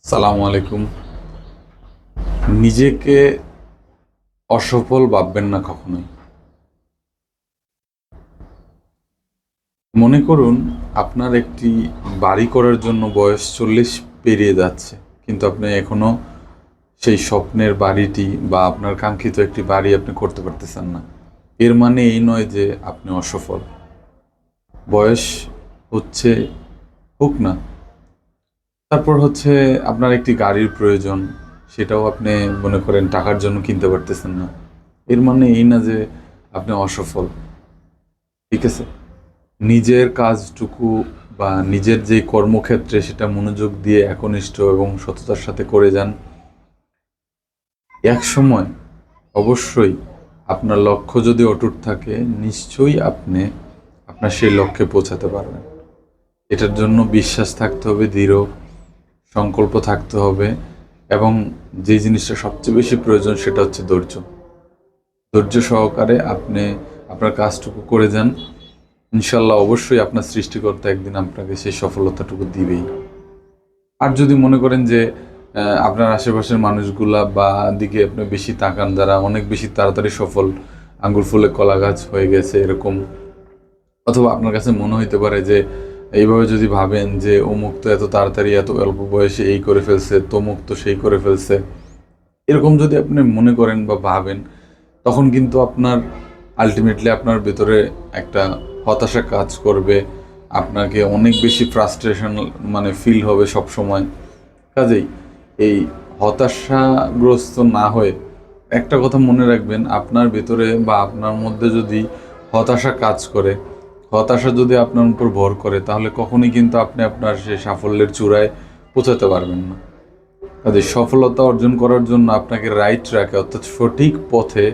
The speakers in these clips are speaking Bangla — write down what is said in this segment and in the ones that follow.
সালামু আলাইকুম। নিজেকে অসফল ভাববেন না কখনোই। মনে করুন আপনার একটি বাড়ি করার জন্য বয়স 40 পেরিয়ে যাচ্ছে, কিন্তু আপনি এখনো সেই স্বপ্নের বাড়িটি বা আপনার কাঙ্ক্ষিত একটি বাড়ি আপনি করতে পারতেছেন না। এর মানে এই নয় যে আপনি অসফল। বয়স হচ্ছে হোক না, তারপর হচ্ছে আপনার একটি গাড়ির প্রয়োজন, সেটাও আপনি মনে করেন টাকার জন্য কিনতে পারতেছেন না। এর মানে এই না যে আপনি অসফল। ঠিক আছে, নিজের কাজটুকু বা নিজের যে কর্মক্ষেত্রে সেটা মনোযোগ দিয়ে একনিষ্ঠ এবং সততার সাথে করে যান। এক সময় অবশ্যই আপনার লক্ষ্য যদি অটুট থাকে, নিশ্চয়ই আপনি আপনার সেই লক্ষ্যে পৌঁছাতে পারবেন। এটার জন্য বিশ্বাস থাকতে হবে, দৃঢ় সংকল্প থাকতে হবে, এবং যে জিনিসটা সবচেয়ে বেশি প্রয়োজন সেটা হচ্ছে ধৈর্য। ধৈর্য সহকারে আপনি আপনার কাজটুকু করে যান। ইনশাল্লাহ অবশ্যই আপনার সৃষ্টিকর্তা একদিন আপনাকে সেই সফলতাটুকু দিবেই। আর যদি মনে করেন যে আপনার আশেপাশের মানুষগুলা বা দিকে আপনি বেশি তাকান, যারা অনেক বেশি তাড়াতাড়ি সফল, আঙ্গুর ফুলে কলা গাছ হয়ে গেছে এরকম, অথবা আপনার কাছে মনে হইতে পারে যে এইভাবে যদি ভাবেন যে অমুক তো এত তাড়াতাড়ি এত অল্প বয়সে এই করে ফেলছে, তমুক তো সেই করে ফেলছে, এরকম যদি আপনি মনে করেন বা ভাবেন, তখন কিন্তু আপনার আলটিমেটলি আপনার ভেতরে একটা হতাশা কাজ করবে। আপনাকে অনেক বেশি ফ্রাস্ট্রেশন ফিল হবে সব সময়। কাজেই এই হতাশাগ্রস্ত না হয়ে একটা কথা মনে রাখবেন, আপনার ভেতরে বা আপনার মধ্যে যদি হতাশা কাজ করে, হতাশা যদি আপনার উপর ভর করে, তাহলে কখনোই কিন্তু আপনি আপনার সেই সাফল্যের চূড়ায় পৌঁছাতে পারবেন না। কাজে সফলতা অর্জন করার জন্য আপনাকে রাইট ট্র্যাকে, অর্থাৎ সঠিক পথে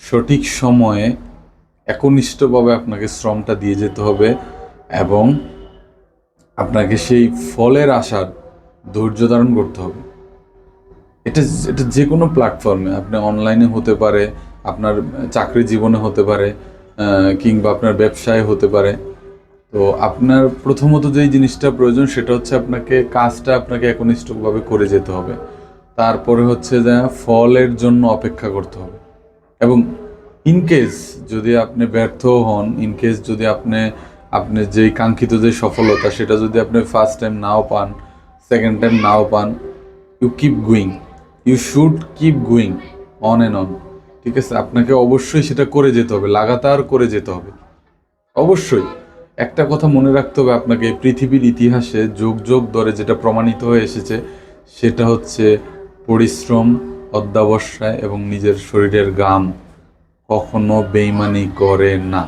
সঠিক সময়ে একনিষ্ঠভাবে আপনাকে শ্রমটা দিয়ে যেতে হবে, এবং আপনাকে সেই ফলের আশার ধৈর্য ধারণ করতে হবে। এটা এটা যে কোনো প্ল্যাটফর্মে, আপনি অনলাইনে হতে পারে, আপনার চাকরি জীবনে হতে পারে, কিংবা আপনার ব্যবসায় হতে পারে। তো আপনার প্রথমত যেই জিনিসটা প্রয়োজন সেটা হচ্ছে কাজটা আপনাকে একনিষ্ঠভাবে করে যেতে হবে। তারপরে হচ্ছে যে ফলের জন্য অপেক্ষা করতে হবে। এবং ইনকেস যদি আপনি ব্যর্থ হন, ইনকেস যদি আপনি আপনার যেই কাঙ্ক্ষিত যে সফলতা সেটা যদি আপনি ফার্স্ট টাইম নাও পান, সেকেন্ড টাইম নাও পান, you keep going, you should keep going on and on. ঠিক আছে, আপনাকে অবশ্যই সেটা করে যেতে হবে, লাগাতার করে যেতে হবে। অবশ্যই একটা কথা মনে রাখতে হবে আপনাকে, পৃথিবীর ইতিহাসে যুগ যুগ ধরে যেটা প্রমাণিত হয়ে এসেছে সেটা হচ্ছে পরিশ্রম, অধ্যবসায় এবং নিজের শরীরের ঘাম কখনো বেইমানি করে না।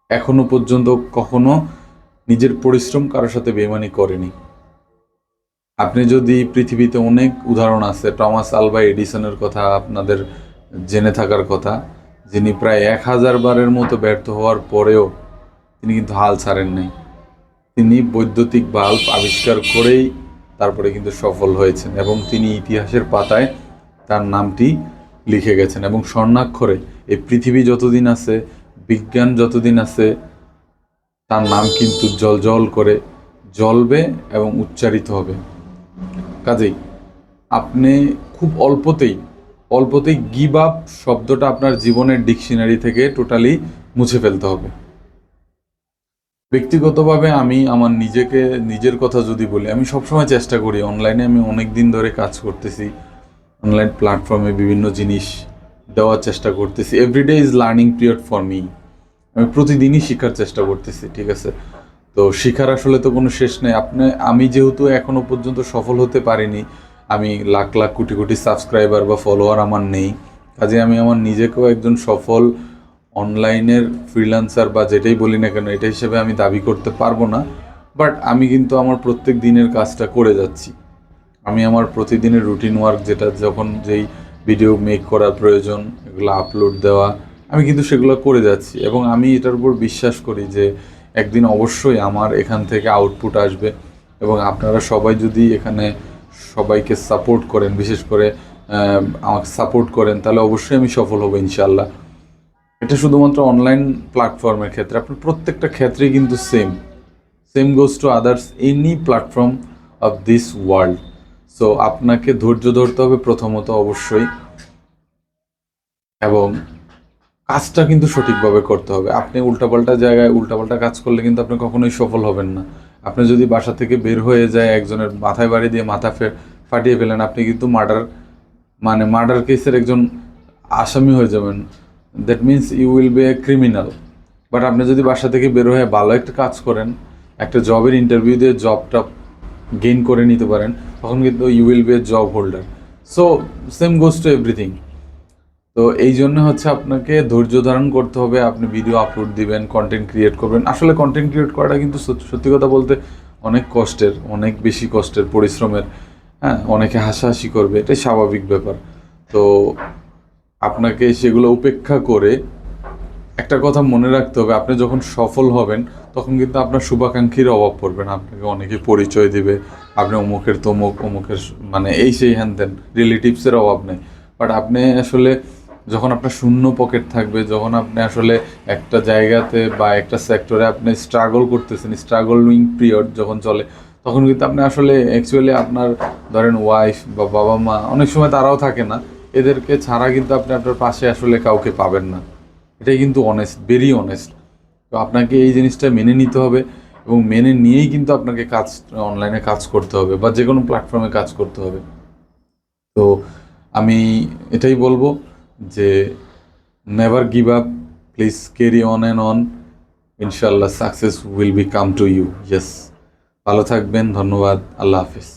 এখনো পর্যন্ত কখনো নিজের পরিশ্রম কারোর সাথে বেইমানি করেনি। আপনি যদি পৃথিবীতে অনেক উদাহরণ আছে, টমাস আলভা এডিসনের কথা আপনাদের জেনে থাকার কথা, যিনি প্রায় 1000 বারের মতো ব্যর্থ হওয়ার পরেও তিনি কিন্তু হাল ছাড়েন নাই। তিনি বৈদ্যুতিক বাল্ব আবিষ্কার করেই তারপরে কিন্তু সফল হয়েছেন, এবং তিনি ইতিহাসের পাতায় তার নামটি লিখে গেছেন। এবং স্বর্ণাক্ষরে এই পৃথিবী যতদিন আছে, বিজ্ঞান যতদিন আছে, তার নাম কিন্তু জল করে জ্বলবে এবং উচ্চারিত হবে। কাজেই আপনি খুব অল্পতেই গিভ আপ শব্দটা আপনার জীবনের ডিকশনারি থেকে টোটালি মুছে ফেলতে হবে। ব্যক্তিগতভাবে আমি আমার নিজের কথা যদি বলি, আমি সবসময় চেষ্টা করি, অনলাইনে আমি অনেক দিন ধরে কাজ করতেছি, অনলাইন প্ল্যাটফর্মে বিভিন্ন জিনিস দেওয়ার চেষ্টা করতেছি। Everyday is learning period for me. আমি প্রতিদিনই শেখার চেষ্টা করতেছি। ঠিক আছে, তো শেখার আসলে তো কোনো শেষ নেই। আমি যেহেতু এখনো পর্যন্ত সফল হতে পারিনি, আমি লাখ লাখ কোটি কোটি সাবস্ক্রাইবার বা ফলোয়ার আমার নেই, কাজে আমি আমার নিজেকেও একজন সফল অনলাইনের ফ্রিল্যান্সার বা যেটাই বলি না কেন এটা হিসেবে আমি দাবি করতে পারবো না। বাট আমি কিন্তু আমার প্রত্যেক দিনের কাজটা করে যাচ্ছি। আমি আমার প্রতিদিনের রুটিন ওয়ার্ক, যেটা যখন যেই ভিডিও মেক করার প্রয়োজন, এগুলো আপলোড দেওয়া, আমি কিন্তু সেগুলো করে যাচ্ছি। এবং আমি এটার উপর বিশ্বাস করি যে একদিন অবশ্যই আমার এখান থেকে আউটপুট আসবে। এবং আপনারা সবাই যদি এখানে সবাইকে সাপোর্ট করেন, বিশেষ করে আমাকে সাপোর্ট করেন, তাহলে অবশ্যই আমি সফল হব ইনশাআল্লাহ। এটা শুধুমাত্র অনলাইন প্ল্যাটফর্মের ক্ষেত্রে, আপনার প্রত্যেকটা ক্ষেত্রেই কিন্তু same goes to others any platform of this world. So আপনাকে ধৈর্য ধরতে হবে প্রথমত অবশ্যই, এবং কাজটা কিন্তু সঠিকভাবে করতে হবে। আপনি উল্টাপাল্টা জায়গায় উল্টাপাল্টা কাজ করলে কিন্তু আপনি কখনোই সফল হবেন না। আপনি যদি বাসা থেকে বের হয়ে যায় একজনের মাথায় বাড়ি দিয়ে মাথা ফাটিয়ে ফেলেন, আপনি কিন্তু মার্ডার কেসের একজন আসামি হয়ে যাবেন। That means you will be a criminal. But আপনি যদি বাসা থেকে বের হয়ে ভালো একটা কাজ করেন, একটা জবের ইন্টারভিউ দিয়ে জবটা গেইন করে নিতে পারেন, তখন কিন্তু you will be a job holder. So same goes to everything. তো এই জন্য হচ্ছে আপনাকে ধৈর্য ধারণ করতে হবে। আপনি ভিডিও আপলোড দিবেন, কন্টেন্ট ক্রিয়েট করবেন। আসলে কন্টেন্ট ক্রিয়েট করাটা কিন্তু সত্যি কথা বলতে অনেক কষ্টের, অনেক বেশি কষ্টের, পরিশ্রমের। হ্যাঁ, অনেকে হাসাহাসি করবে, এটাই স্বাভাবিক ব্যাপার। তো আপনাকে সেগুলো উপেক্ষা করে একটা কথা মনে রাখতে হবে, আপনি যখন সফল হবেন তখন কিন্তু আপনার শুভাকাঙ্ক্ষীর অভাব পড়বে না। আপনাকে অনেকে পরিচয় দিবে, আপনি অমুকের তমুক, অমুকের মানে এই সেই হ্যান ত্যান, রিলেটিভসের অভাব নেই। বাট আপনি আসলে যখন আপনার শূন্য পকেট থাকবে, যখন আপনি আসলে একটা জায়গাতে বা একটা সেক্টরে আপনি স্ট্রাগল করতেছেন, স্ট্রাগলিং পিরিয়ড যখন চলে, তখন কিন্তু আপনি আসলে অ্যাকচুয়ালি আপনার ধরেন ওয়াইফ বা বাবা মা, অনেক সময় তারাও থাকে না, এদেরকে ছাড়া কিন্তু আপনি আপনার পাশে আসলে কাউকে পাবেন না। এটাই কিন্তু অনেস্ট, ভেরি অনেস্ট। তো আপনাকে এই জিনিসটা মেনে নিতে হবে, এবং মেনে নিয়েই কিন্তু আপনাকে অনলাইনে কাজ করতে হবে বা যে কোনো প্ল্যাটফর্মে কাজ করতে হবে। তো আমি এটাই বলবো যে never give up, please carry on and on, ইনশাল্লাহ success will be come to you. Yes, ভালো থাকবেন, ধন্যবাদ, আল্লাহ হাফিজ।